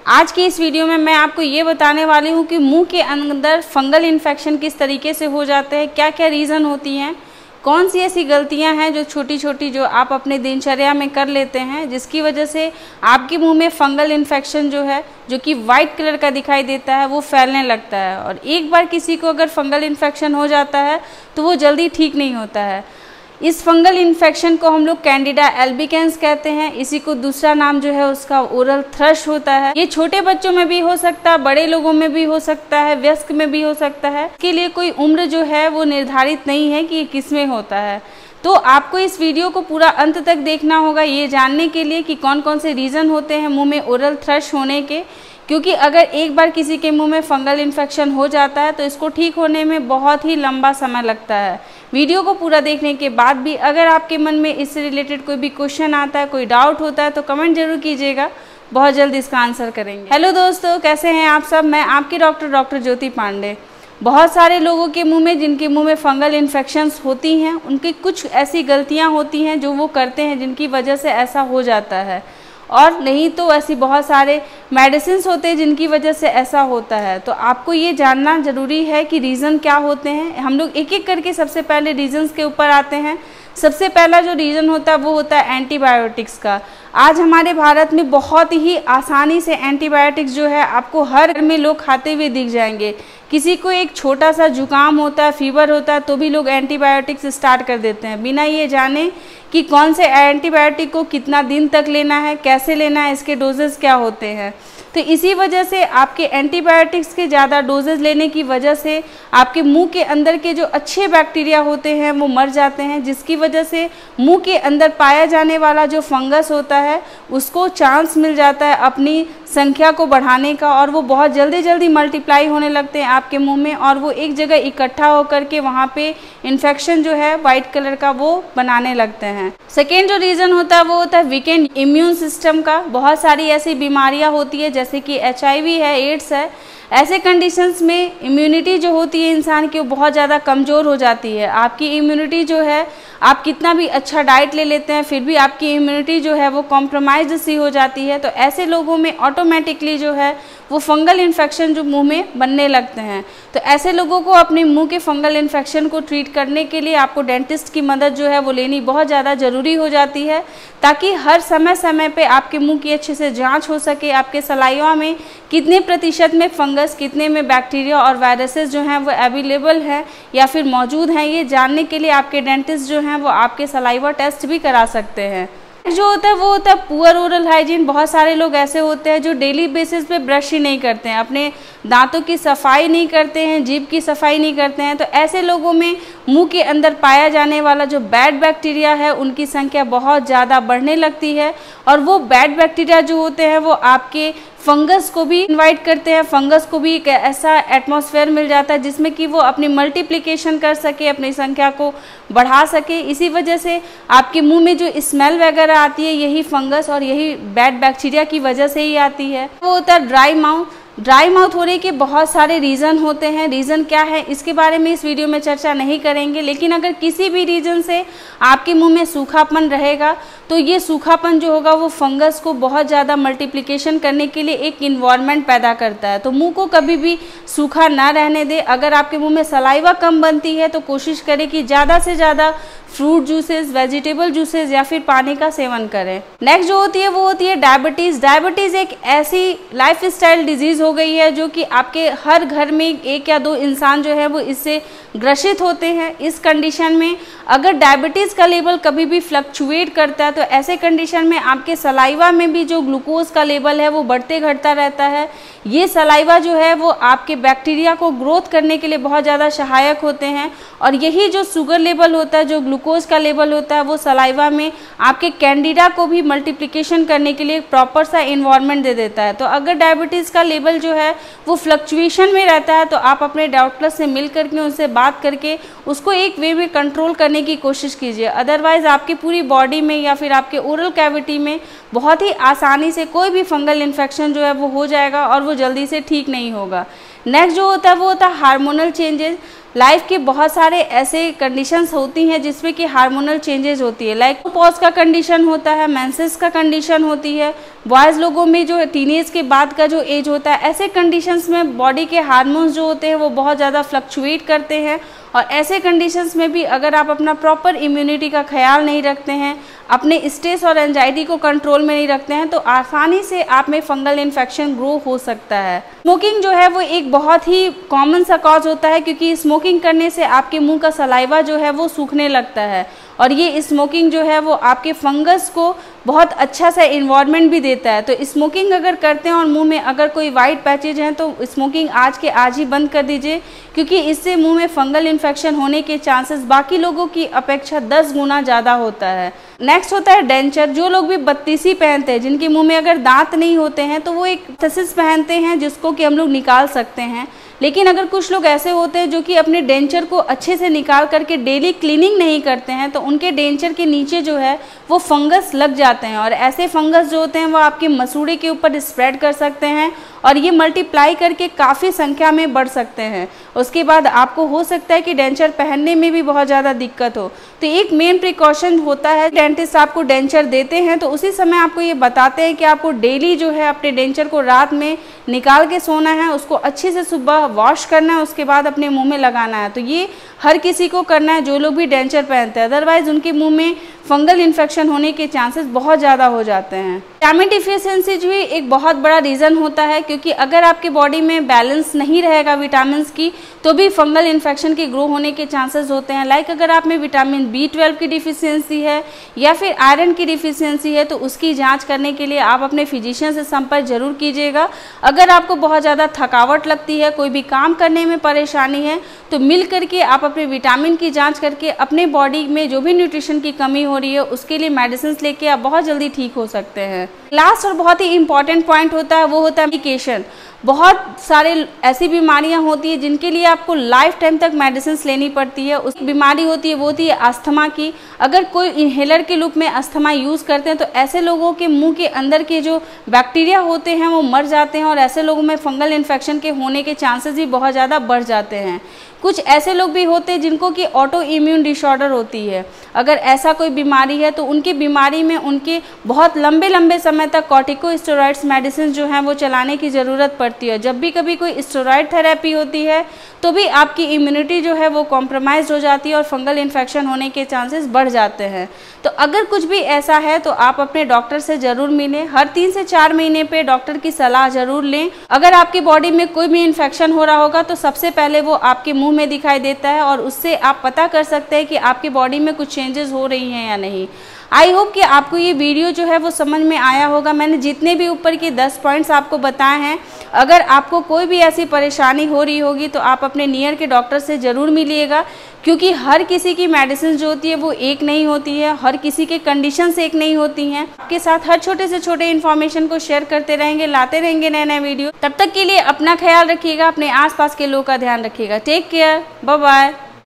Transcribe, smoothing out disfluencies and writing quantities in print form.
आज की इस वीडियो में मैं आपको ये बताने वाली हूँ कि मुंह के अंदर फंगल इन्फेक्शन किस तरीके से हो जाते हैं, क्या क्या रीज़न होती हैं, कौन सी ऐसी गलतियां हैं जो छोटी छोटी जो आप अपने दिनचर्या में कर लेते हैं जिसकी वजह से आपके मुंह में फंगल इन्फेक्शन जो है, जो कि वाइट कलर का दिखाई देता है, वो फैलने लगता है। और एक बार किसी को अगर फंगल इन्फेक्शन हो जाता है तो वो जल्दी ठीक नहीं होता है। इस फंगल इन्फेक्शन को हम लोग कैंडिडा एल्बिकेंस कहते हैं। इसी को दूसरा नाम जो है उसका ओरल थ्रश होता है। ये छोटे बच्चों में भी हो सकता है, बड़े लोगों में भी हो सकता है, वयस्क में भी हो सकता है। इसके लिए कोई उम्र जो है वो निर्धारित नहीं है कि ये किस में होता है। तो आपको इस वीडियो को पूरा अंत तक देखना होगा ये जानने के लिए कि कौन कौन से रीज़न होते हैं मुंह में ओरल थ्रश होने के, क्योंकि अगर एक बार किसी के मुंह में फंगल इन्फेक्शन हो जाता है तो इसको ठीक होने में बहुत ही लंबा समय लगता है। वीडियो को पूरा देखने के बाद भी अगर आपके मन में इससे रिलेटेड कोई भी क्वेश्चन आता है, कोई डाउट होता है तो कमेंट जरूर कीजिएगा, बहुत जल्द इसका आंसर करेंगे। हेलो दोस्तों, कैसे हैं आप सब। मैं आपकी डॉक्टर ज्योति पांडे। बहुत सारे लोगों के मुंह में, जिनके मुंह में फंगल इन्फेक्शंस होती हैं, उनकी कुछ ऐसी गलतियां होती हैं जो वो करते हैं जिनकी वजह से ऐसा हो जाता है, और नहीं तो ऐसी बहुत सारे मेडिसिन्स होते हैं जिनकी वजह से ऐसा होता है। तो आपको ये जानना ज़रूरी है कि रीज़न क्या होते हैं। हम लोग एक एक करके सबसे पहले रीज़न्स के ऊपर आते हैं। सबसे पहला जो रीज़न होता है वो होता है एंटीबायोटिक्स का। आज हमारे भारत में बहुत ही आसानी से एंटीबायोटिक्स जो है आपको हर घर में लोग खाते हुए दिख जाएंगे। किसी को एक छोटा सा जुकाम होता है, फीवर होता है, तो भी लोग एंटीबायोटिक्स स्टार्ट कर देते हैं बिना ये जाने कि कौन से एंटीबायोटिक को कितना दिन तक लेना है, कैसे लेना है, इसके डोजेस क्या होते हैं। तो इसी वजह से आपके एंटीबायोटिक्स के ज़्यादा डोजेज लेने की वजह से आपके मुंह के अंदर के जो अच्छे बैक्टीरिया होते हैं वो मर जाते हैं, जिसकी वजह से मुंह के अंदर पाया जाने वाला जो फंगस होता है उसको चांस मिल जाता है अपनी संख्या को बढ़ाने का, और वो बहुत जल्दी मल्टीप्लाई होने लगते हैं आपके मुंह में, और वो एक जगह इकट्ठा होकर के वहाँ पे इन्फेक्शन जो है वाइट कलर का वो बनाने लगते हैं। सेकेंड जो रीज़न होता है वो होता है वीकेंड इम्यून सिस्टम का। बहुत सारी ऐसी बीमारियाँ होती है जैसे कि HIV है, एड्स है। ऐसे कंडीशंस में इम्यूनिटी जो होती है इंसान की वो बहुत ज़्यादा कमज़ोर हो जाती है। आपकी इम्यूनिटी जो है, आप कितना भी अच्छा डाइट ले लेते हैं फिर भी आपकी इम्यूनिटी जो है वो कॉम्प्रोमाइज़ सी हो जाती है। तो ऐसे लोगों में ऑटोमेटिकली जो है वो फंगल इन्फेक्शन जो मुंह में बनने लगते हैं। तो ऐसे लोगों को अपने मुंह के फंगल इन्फेक्शन को ट्रीट करने के लिए आपको डेंटिस्ट की मदद जो है वो लेनी बहुत ज़्यादा ज़रूरी हो जाती है, ताकि हर समय पे आपके मुंह की अच्छे से जांच हो सके। आपके सलाइवा में कितने प्रतिशत में फंगस, कितने में बैक्टीरिया और वायरसेस जो हैं वो अवेलेबल हैं या फिर मौजूद हैं, ये जानने के लिए आपके डेंटिस्ट जो हैं वो आपके सलाइवा टेस्ट भी करा सकते हैं। जो होता है वो होता है पुअर ओरल हाइजीन। बहुत सारे लोग ऐसे होते हैं जो डेली बेसिस पे ब्रश ही नहीं करते हैं, अपने दांतों की सफाई नहीं करते हैं, जीभ की सफाई नहीं करते हैं। तो ऐसे लोगों में मुंह के अंदर पाया जाने वाला जो बैड बैक्टीरिया है उनकी संख्या बहुत ज़्यादा बढ़ने लगती है, और वो बैड बैक्टीरिया जो होते हैं वो आपके फंगस को भी इनवाइट करते हैं। फंगस को भी एक ऐसा एटमॉस्फेयर मिल जाता है जिसमें कि वो अपनी मल्टीप्लिकेशन कर सके, अपनी संख्या को बढ़ा सके। इसी वजह से आपके मुंह में जो स्मेल वगैरह आती है यही फंगस और यही बैड बैक्टीरिया की वजह से ही आती है। वो होता है ड्राई माउथ। ड्राई माउथ होने के बहुत सारे रीज़न होते हैं। रीज़न क्या है इसके बारे में इस वीडियो में चर्चा नहीं करेंगे, लेकिन अगर किसी भी रीज़न से आपके मुंह में सूखापन रहेगा तो ये सूखापन जो होगा वो फंगस को बहुत ज़्यादा मल्टीप्लिकेशन करने के लिए एक इन्वायरमेंट पैदा करता है। तो मुंह को कभी भी सूखा ना रहने दे। अगर आपके मुंह में सलाइवा कम बनती है तो कोशिश करें कि ज़्यादा से ज़्यादा फ्रूट जूसेस, वेजिटेबल जूसेस या फिर पानी का सेवन करें। नेक्स्ट जो होती है वो होती है डायबिटीज़। डायबिटीज़ एक ऐसी लाइफस्टाइल डिजीज़ हो गई है जो कि आपके हर घर में एक या दो इंसान जो है वो इससे ग्रसित होते हैं। इस कंडीशन में अगर डायबिटीज़ का लेवल कभी भी फ्लक्चुएट करता है तो ऐसे कंडीशन में आपके सलाइवा में भी जो ग्लूकोज का लेवल है वो बढ़ते घटता रहता है। ये सलाइवा जो है वो आपके बैक्टीरिया को ग्रोथ करने के लिए बहुत ज़्यादा सहायक होते हैं, और यही जो शुगर लेवल होता है, जो ग्लूकोज का लेवल होता है, वो सलाइवा में आपके कैंडिडा को भी मल्टीप्लिकेशन करने के लिए प्रॉपर सा इन्वायरमेंट दे देता है। तो अगर डायबिटीज़ का लेवल जो है वो फ्लक्चुएशन में रहता है तो आप अपने डॉक्टर से मिल करके उनसे बात करके उसको एक वे में कंट्रोल करने की कोशिश कीजिए। अदरवाइज़ आपकी पूरी बॉडी में या फिर आपके ओरल कैविटी में बहुत ही आसानी से कोई भी फंगल इन्फेक्शन जो है वो हो जाएगा और वो जल्दी से ठीक नहीं होगा। नेक्स्ट जो होता है वो होता है हार्मोनल चेंजेस। लाइफ के बहुत सारे ऐसे कंडीशंस होती हैं जिसमें कि हार्मोनल चेंजेस होती है, लाइक पॉज का कंडीशन होता है, मेंसेस का कंडीशन होती है, बॉयज़ लोगों में जो टीनेज के बाद का जो एज होता है, ऐसे कंडीशंस में बॉडी के हार्मोन्स जो होते हैं वो बहुत ज़्यादा फ्लक्चुएट करते हैं। और ऐसे कंडीशंस में भी अगर आप अपना प्रॉपर इम्यूनिटी का ख्याल नहीं रखते हैं, अपने स्ट्रेस और एंजाइटी को कंट्रोल में नहीं रखते हैं, तो आसानी से आप में फंगल इन्फेक्शन ग्रो हो सकता है। स्मोकिंग जो है वो एक बहुत ही कॉमन सा कॉज होता है, क्योंकि स्मोकिंग करने से आपके मुंह का सलाइवा जो है वो सूखने लगता है, और ये स्मोकिंग जो है वो आपके फंगस को बहुत अच्छा सा इन्वायरमेंट भी देता है। तो स्मोकिंग अगर करते हैं और मुंह में अगर कोई वाइट पैचेज हैं तो स्मोकिंग आज के आज ही बंद कर दीजिए, क्योंकि इससे मुंह में फंगल इन्फेक्शन होने के चांसेस बाकी लोगों की अपेक्षा 10 गुना ज़्यादा होता है। नेक्स्ट होता है डेंचर। जो लोग भी बत्तीसी पहनते हैं, जिनके मुंह में अगर दांत नहीं होते हैं, तो वो एक प्रोथेसिस पहनते हैं जिसको कि हम लोग निकाल सकते हैं। लेकिन अगर कुछ लोग ऐसे होते हैं जो कि अपने डेंचर को अच्छे से निकाल करके डेली क्लीनिंग नहीं करते हैं, तो उनके डेंचर के नीचे जो है वो फंगस लग जाते हैं, और ऐसे फंगस जो होते हैं वो आपके मसूड़े के ऊपर स्प्रेड कर सकते हैं, और ये मल्टीप्लाई करके काफ़ी संख्या में बढ़ सकते हैं। उसके बाद आपको हो सकता है कि डेंचर पहनने में भी बहुत ज़्यादा दिक्कत हो। तो एक मेन प्रिकॉशन होता है, डेंटिस्ट आपको डेंचर देते हैं तो उसी समय आपको ये बताते हैं कि आपको डेली जो है अपने डेंचर को रात में निकाल के सोना है, उसको अच्छे से सुबह वॉश करना है, उसके बाद अपने मुंह में लगाना है। तो ये हर किसी को करना है जो लोग भी डेंचर पहनते हैं, अदरवाइज उनके मुंह में फंगल इन्फेक्शन होने के चांसेस बहुत ज़्यादा हो जाते हैं। विटामिन डिफिशियंसी जो एक बहुत बड़ा रीज़न होता है, क्योंकि अगर आपके बॉडी में बैलेंस नहीं रहेगा विटामिन्स की, तो भी फंगल इन्फेक्शन के ग्रो होने के चांसेस होते हैं। लाइक अगर आप में विटामिन B12 की डिफिशियंसी है या फिर आयरन की डिफिशियंसी है, तो उसकी जांच करने के लिए आप अपने फिजिशियन से संपर्क जरूर कीजिएगा। अगर आपको बहुत ज़्यादा थकावट लगती है, कोई भी काम करने में परेशानी है, तो मिल करके आप अपने विटामिन की जाँच करके अपने बॉडी में जो भी न्यूट्रिशन की कमी हो रही है उसके लिए मेडिसिन लेके आप बहुत जल्दी ठीक हो सकते हैं। लास्ट और बहुत ही इंपॉर्टेंट पॉइंट होता है वो होता है मेडिकेशन। बहुत सारे ऐसी बीमारियां होती है जिनके लिए आपको लाइफ टाइम तक मेडिसिन लेनी पड़ती है। उस बीमारी होती है वो होती है अस्थमा की। अगर कोई इन्हेलर के रूप में अस्थमा यूज़ करते हैं तो ऐसे लोगों के मुंह के अंदर के जो बैक्टीरिया होते हैं वो मर जाते हैं, और ऐसे लोगों में फंगल इन्फेक्शन के होने के चांसेस भी बहुत ज़्यादा बढ़ जाते हैं। कुछ ऐसे लोग भी होते हैं जिनको कि ऑटो इम्यून डिसऑर्डर होती है। अगर ऐसा कोई बीमारी है तो उनकी बीमारी में उनके बहुत लंबे समय तक कॉर्टिकोस्टेरॉइड्स मेडिसिन जो हैं वो चलाने की ज़रूरत पड़ती है। जब भी कभी कोई स्टेरॉइड थेरेपी होती है तो भी आपकी इम्यूनिटी जो है वो कॉम्प्रोमाइज हो जाती है और फंगल इन्फेक्शन होने के चांसेस बढ़ जाते हैं। तो अगर कुछ भी ऐसा है तो आप अपने डॉक्टर से ज़रूर मिलें। हर 3 से 4 महीने पे डॉक्टर की सलाह ज़रूर लें। अगर आपकी बॉडी में कोई भी इन्फेक्शन हो रहा होगा तो सबसे पहले वो आपके मुंह में दिखाई देता है, और उससे आप पता कर सकते हैं कि आपकी बॉडी में कुछ चेंजेस हो रही हैं या नहीं। आई होप कि आपको ये वीडियो जो है वो समझ में आया होगा। मैंने जितने भी ऊपर के 10 पॉइंट्स आपको बताए हैं, अगर आपको कोई भी ऐसी परेशानी हो रही होगी तो आप अपने नियर के डॉक्टर से ज़रूर मिलिएगा, क्योंकि हर किसी की मेडिसिन जो होती है वो एक नहीं होती है, हर किसी के कंडीशंस एक नहीं होती हैं। आपके साथ हर छोटे से छोटे इन्फॉर्मेशन को शेयर करते रहेंगे, लाते रहेंगे नए वीडियो। तब तक के लिए अपना ख्याल रखिएगा, अपने आसपास के लोगों का ध्यान रखिएगा। Take care, bye bye.